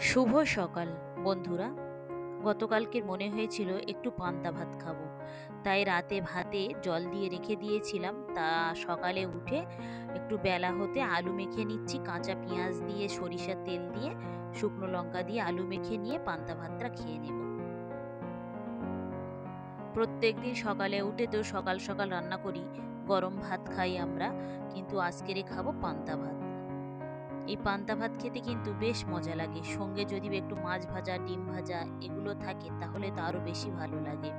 শুভ সকাল বন্ধুরা। গতকালকের মনে হয়েছিল একটু পান্তা ভাত খাবো, তাই রাতে ভাতে জল দিয়ে রেখে দিয়েছিলাম। তা সকালে উঠে একটু বেলা হতে আলু মেখে নিচ্ছি, কাঁচা পেঁয়াজ দিয়ে সরিষার তেল দিয়ে শুকনো লঙ্কা দিয়ে আলু মেখে নিয়ে পান্তা ভাতটা খেয়ে নেব। প্রত্যেকদিন সকালে উঠে তো সকাল সকাল রান্না করি, গরম ভাত খাই আমরা, কিন্তু আজকেরে খাবো পান্তা ভাত। এই পান্তা ভাত খেতে কিন্তু বেশ মজা লাগে, সঙ্গে যদি একটু মাছ ভাজা ডিম ভাজা এগুলো থাকে তাহলে তো আরো বেশি ভালো লাগে।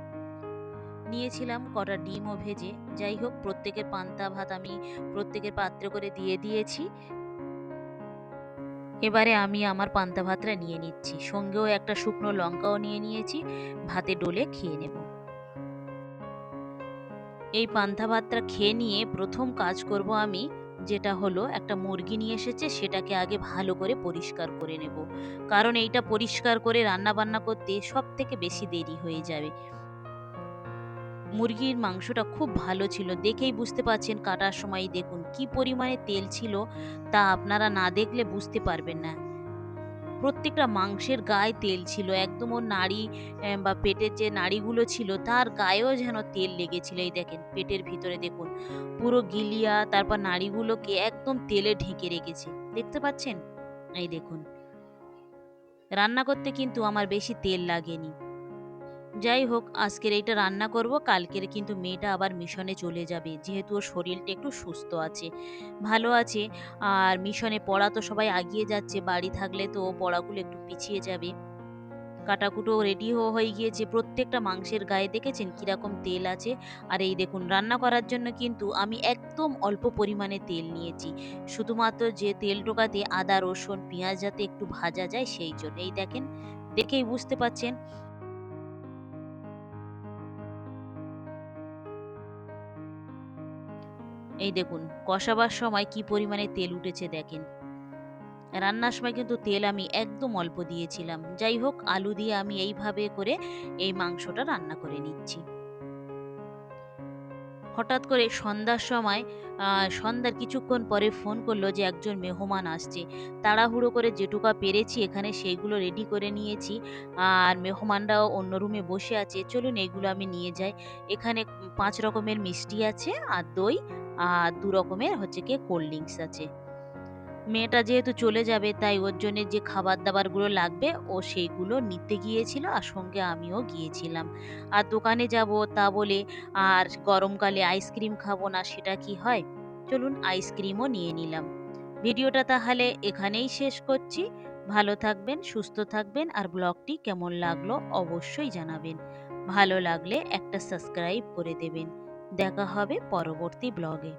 নিয়েছিলাম কটা ডিমও ভেজে। যাই হোক, প্রত্যেকের পান্তা ভাত আমি প্রত্যেকের পাত্রে করে দিয়ে দিয়েছি। এবারে আমি আমার পান্তা ভাতটা নিয়ে নিচ্ছি, সঙ্গেও একটা শুকনো লঙ্কাও নিয়ে নিয়েছি, ভাতে ডলে খেয়ে নেব। এই পান্তা ভাতটা খেয়ে নিয়ে প্রথম কাজ করব আমি, যেটা হলো একটা মুরগি নিয়ে এসেছে সেটাকে আগে ভালো করে পরিষ্কার করে নেব। কারণ এইটা পরিষ্কার করে রান্না বান্না করতে সব থেকে বেশি দেরি হয়ে যাবে। মুরগির মাংসটা খুব ভালো ছিল, দেখেই বুঝতে পারছেন, কাটার সময় দেখুন কি পরিমাণে তেল ছিল, তা আপনারা না দেখলে বুঝতে পারবেন না। প্রত্যেকটা মাংসের গায়ে তেল ছিল, একদম ওর নাড়ি বা পেটের যে নাড়িগুলো ছিল তার গায়েও যেন তেল লেগেছিল। এই দেখেন পেটের ভিতরে দেখুন, পুরো গিলিয়া তারপর নাড়িগুলোকে একদম তেলে ঢেকে রেখেছে, দেখতে পাচ্ছেন? এই দেখুন, রান্না করতে কিন্তু আমার বেশি তেল লাগেনি। যাই হোক, আজকের এইটা রান্না করব, কালকের কিন্তু মেয়েটা আবার মিশনে চলে যাবে, যেহেতু ওর শরীরটা একটু সুস্থ আছে, ভালো আছে। আর মিশনে পড়া তো সবাই আগিয়ে যাচ্ছে, বাড়ি থাকলে তো পড়াগুলো একটু পিছিয়ে যাবে। কাটাকুটো রেডি হয়ে গিয়েছে, প্রত্যেকটা মাংসের গায়ে দেখেছেন কিরকম তেল আছে। আর এই দেখুন, রান্না করার জন্য কিন্তু আমি একদম অল্প পরিমাণে তেল নিয়েছি, শুধুমাত্র যে তেল টোকাতে আদা রসুন পেঁয়াজ যাতে একটু ভাজা যায় সেই জন্য। এই দেখেন, দেখেই বুঝতে পাচ্ছেন। এই দেখুন, কষাবার সময় কি পরিমাণে তেল উঠেছে দেখেন। রান্নার সময় কিন্তু তেল আমি একদম অল্প দিয়েছিলাম। যাই হোক, আলু দিয়ে আমি এইভাবে করে এই মাংসটা রান্না করে নিচ্ছি। হঠাৎ করে সন্ধ্যার সময় সন্ধ্যার কিছুক্ষণ পরে ফোন করলো যে একজন মেহমান আসছে। তাড়াহুড়ো করে যেটুকা পেরেছি এখানে সেইগুলো রেডি করে নিয়েছি। আর মেহমানরাও অন্য রুমে বসে আছে, চলুন এগুলো আমি নিয়ে যাই। এখানে ৫ রকমের মিষ্টি আছে আর দই, আর ২ রকমের হচ্ছে গিয়ে কোল্ড ড্রিংকস আছে। মেয়েটা যেহেতু চলে যাবে তাই ওর জন্যে যে খাবার-দাবারগুলো লাগবে ও সেইগুলো নিতে গিয়েছিল, আর সঙ্গে আমিও গিয়েছিলাম। আর দোকানে যাব তা বলে আর গরমকালে আইসক্রিম খাবো না সেটা কি হয়? চলুন আইসক্রিমও নিয়ে নিলাম। ভিডিওটা তাহলে এখানেই শেষ করছি। ভালো থাকবেন, সুস্থ থাকবেন, আর ব্লগটি কেমন লাগলো অবশ্যই জানাবেন। ভালো লাগলে একটা সাবস্ক্রাইব করে দেবেন। দেখা হবে পরবর্তী ব্লগে।